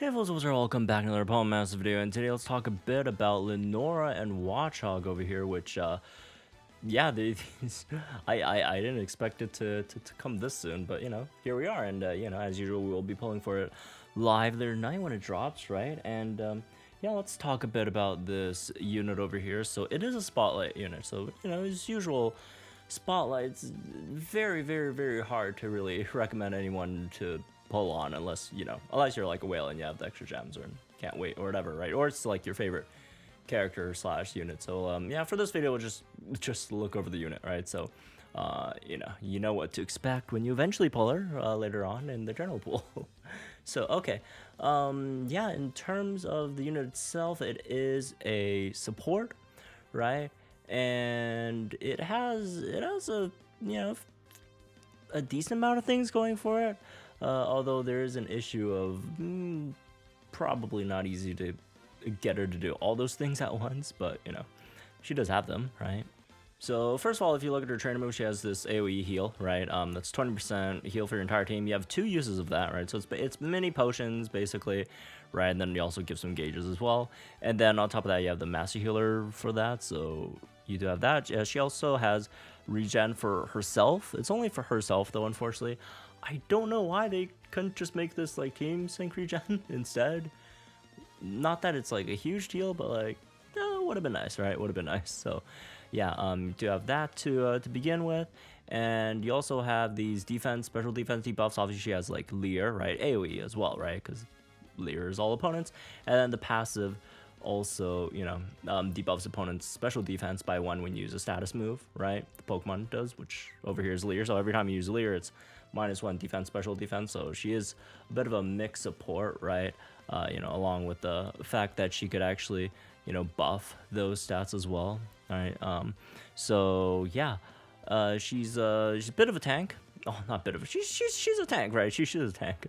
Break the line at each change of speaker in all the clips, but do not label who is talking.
Hey folks, what's up? Welcome back to another Palm Massive video, and today let's talk a bit about Lenora and Watchog over here, which, yeah, I didn't expect it to come this soon, but, you know, here we are, and, you know, as usual, we will be pulling for it live there tonight when it drops, right? And, yeah, let's talk a bit about this unit over here. So it is a spotlight unit, so, you know, as usual, spotlight's very hard to really recommend anyone to pull on unless you're like a whale and you have the extra gems or can't wait or whatever, right? Or it's like your favorite character slash unit. So yeah, for this video we'll just look over the unit, right? So you know what to expect when you eventually pull her later on in the general pool. So okay, yeah, in terms of the unit itself, it is a support, right? And it has a a decent amount of things going for it, although there is an issue of probably not easy to get her to do all those things at once, but you know, she does have them, right? So first of all, if you look at her trainer move, she has this AoE heal, right? That's 20% heal for your entire team. You have two uses of that, right? So it's mini potions basically, right? And then you also give some gauges as well. And then on top of that, you have the master healer for that. So you do have that. She also has regen for herself. It's only for herself though, unfortunately. I don't know why they couldn't just make this like team sync regen instead. Not that it's like a huge deal, but like, would have been nice, right? Would have been nice. So yeah, you do have that to begin with, and you also have these special defense debuffs. Obviously she has like Leer, right? AoE as well, right? Because Leer is all opponents. And then the passive also, you know, debuffs opponents special defense by 1 when you use a status move, right? The Pokemon does, which over here is Leer. So every time you use Leer, it's -1 defense, special defense. So she is a bit of a mixed support, right? You know, along with the fact that she could actually, you know, buff those stats as well. All right. So yeah, she's a bit of a tank. Oh, not bit of a, she's a tank, right? She's a tank.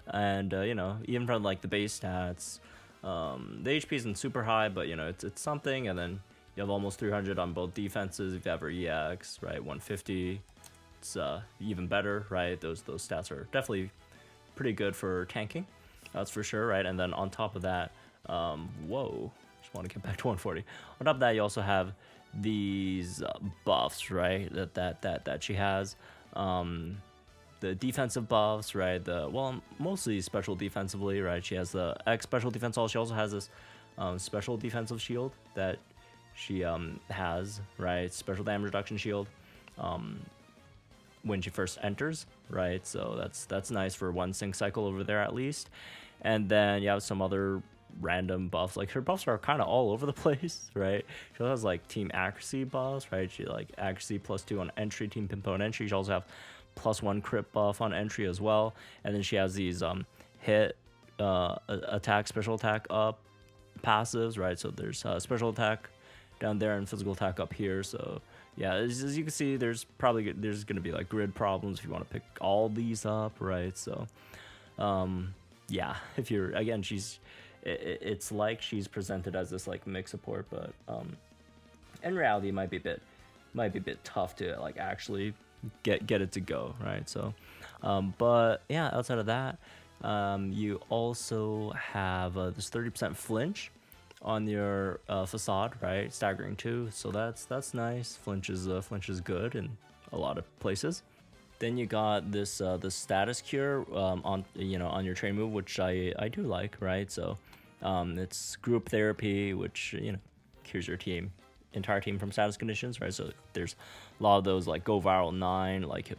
And you know, even from like the base stats, the HP isn't super high, but you know, it's something. And then you have almost 300 on both defenses. If you have her EX, right, 150, it's even better, right? Those stats are definitely pretty good for tanking. That's for sure, right? And then on top of that, whoa, just want to get back to 140. On top of that, you also have these buffs, right? That she has. The defensive buffs, right? Mostly special defensively, right? She has the X special defense. She also has this special defensive shield that she has, right? Special damage reduction shield when she first enters, right? So that's nice for 1 sync cycle over there at least. And then you have some other random buffs. Like her buffs are kind of all over the place, right? She also has like team accuracy buffs, right? She like accuracy +2 on entry, team pinpo on entry. She also have +1 crit buff on entry as well. And then she has these hit, attack, special attack up passives, right? So there's special attack down there and physical attack up here. So yeah, as you can see, there's gonna be like grid problems if you want to pick all these up, right? So yeah, if you're, again, it's like she's presented as this like mix support, but in reality it might be a bit tough to like actually get it to go, right? So but yeah, outside of that, you also have this 30% flinch on your facade, right? Staggering 2, so that's nice. Flinch is good in a lot of places. Then you got this the status cure on your train move, which I do like, right? So it's group therapy, which, you know, cures your entire team from status conditions, right? So there's a lot of those like go viral 9, like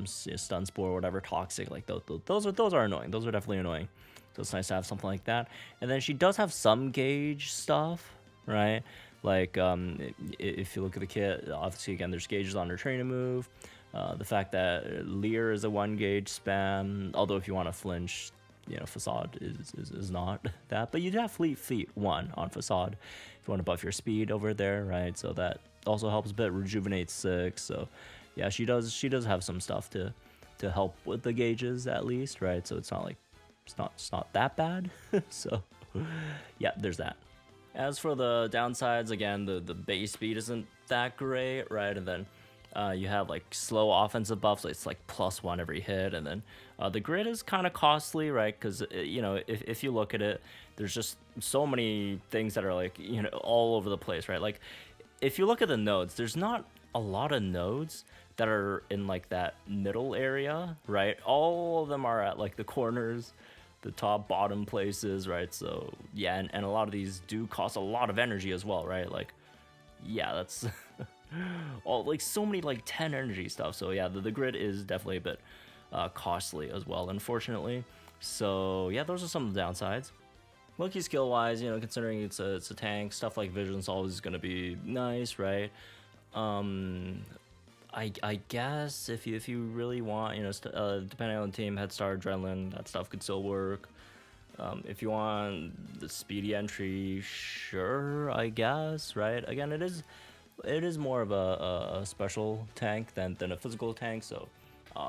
stun spore, whatever, toxic, like those are annoying. Those are definitely annoying. So it's nice to have something like that. And then she does have some gauge stuff, right? Like if you look at the kit, obviously again there's gauges on her trainer move. The fact that Leer is a 1 gauge spam, although if you want to flinch, you know, facade is not that, but you do have fleet 1 on facade if you want to buff your speed over there, right? So that also helps a bit. Rejuvenate 6. So yeah, she does have some stuff to help with the gauges at least, right? So it's not like it's not that bad. So yeah, there's that. As for the downsides, again, the base speed isn't that great, right? And then You have like slow offensive buffs, so it's like +1 every hit, and then the grid is kind of costly, right? Because you know, if you look at it, there's just so many things that are like, you know, all over the place, right? Like if you look at the nodes, there's not a lot of nodes that are in like that middle area, right? All of them are at like the corners, the top bottom places, right? So yeah, and a lot of these do cost a lot of energy as well, right? Like yeah, that's all like so many like 10 energy stuff. So yeah, the grid is definitely a bit costly as well, unfortunately. So yeah, those are some of the downsides. Lucky skill wise, you know, considering it's a tank, stuff like vision's always gonna be nice, right? um I guess if you really want, you know, depending on the team, head start, adrenaline, that stuff could still work. If you want the speedy entry, sure, I guess, right? Again, it is more of a special tank than a physical tank. So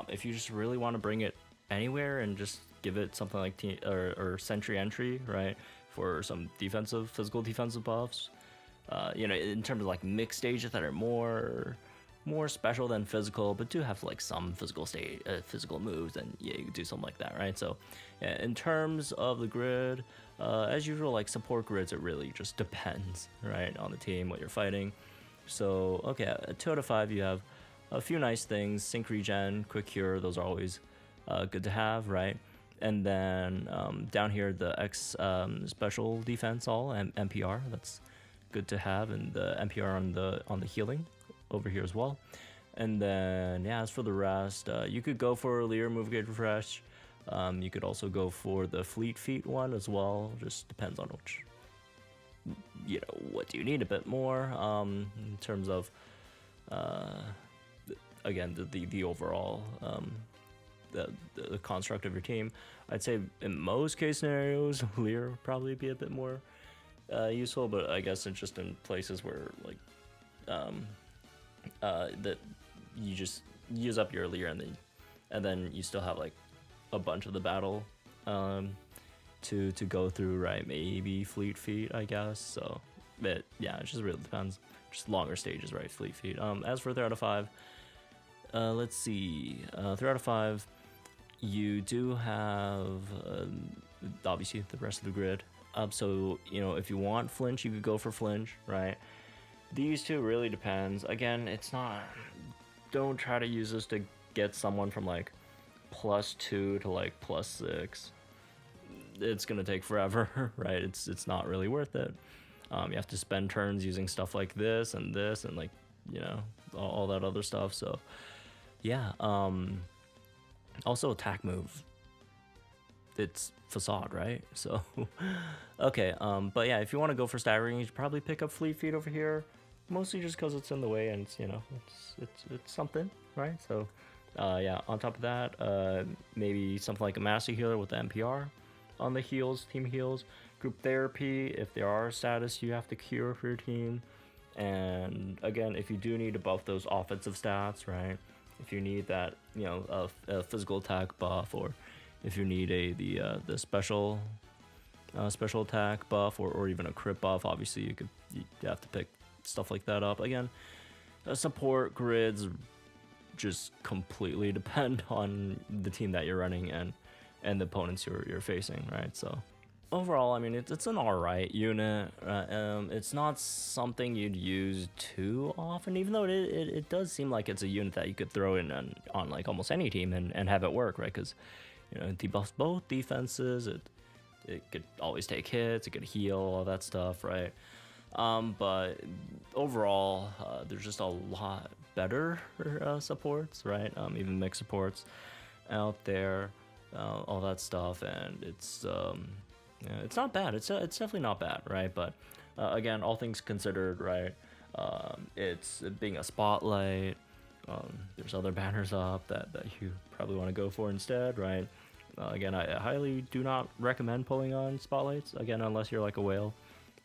if you just really want to bring it anywhere and just give it something like or sentry entry, right, for some physical defensive buffs, you know, in terms of like mixed stages that are more special than physical, but do have like some physical moves, and yeah, you could do something like that, right? So yeah, in terms of the grid, as usual, like support grids, it really just depends, right, on the team, what you're fighting. So okay, at 2 out of 5, you have a few nice things: sync regen, quick cure. Those are always good to have, right? And then down here, the X special defense all and MPR. That's good to have, and the MPR on the healing over here as well. And then yeah, as for the rest, you could go for Lear move gauge refresh. You could also go for the fleet feet one as well. Just depends on which, you know, what do you need a bit more in terms of again the overall the construct of your team. I'd say in most case scenarios, Lear would probably be a bit more useful, but I guess it's just in places where like that you just use up your Lear, and then you still have like a bunch of the battle to go through, right? Maybe fleet feet, I guess. So but yeah, it just really depends. Just longer stages, right? Fleet feet. As for 3 out of 5, let's see, 3 out of 5, you do have obviously the rest of the grid. So you know, if you want flinch, you could go for flinch, right? These two really depends. Again, it's not, don't try to use this to get someone from like +2 to like +6. It's gonna take forever, right? It's not really worth it. You have to spend turns using stuff like this and like, you know, all that other stuff. So yeah, also attack move, it's facade, right? So okay, but yeah, if you want to go for staggering, you should probably pick up fleet feet over here, mostly just because it's in the way, and it's, you know, it's something, right? So yeah, on top of that, maybe something like a master healer with the MPR on the heals, team heals, group therapy if there are status you have to cure for your team. And again, if you do need to buff those offensive stats, right, if you need that, you know, a physical attack buff, or if you need the special attack buff, or even a crit buff, obviously you have to pick stuff like that up. Again, support grids just completely depend on the team that you're running and the opponents you're facing, right? So overall, I mean, it's an alright unit. It's not something you'd use too often, even though it does seem like it's a unit that you could throw in on like almost any team and have it work, right? Because, you know, it debuffs both defenses. It could always take hits. It could heal, all that stuff, right? But overall, there's just a lot better supports, right? Even mixed supports out there, all that stuff, and it's not bad. It's definitely not bad, right? But again, all things considered, right? It's being a spotlight. There's other banners up that you probably want to go for instead, right? Again, I highly do not recommend pulling on spotlights, again, unless you're like a whale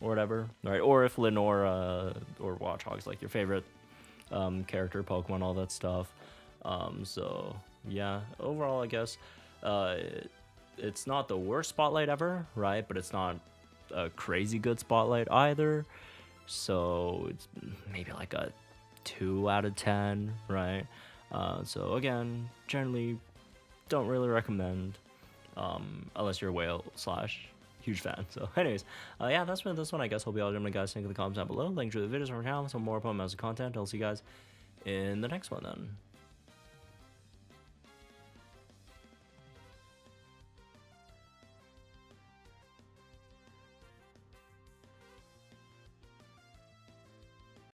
or whatever, right? Or if Lenora or Watchog's like your favorite character, Pokemon, all that stuff. So yeah, overall, I guess it's not the worst spotlight ever, right? But it's not a crazy good spotlight either. So it's maybe like a 2 out of 10, right? So again, generally don't really recommend, unless you're a whale / huge fan. So anyways, yeah, that's for this one. I guess hope you all enjoyed, guys. Think in the comments down below. Link to the videos from our channel, some more Pokemon Master content. I'll see you guys in the next one then.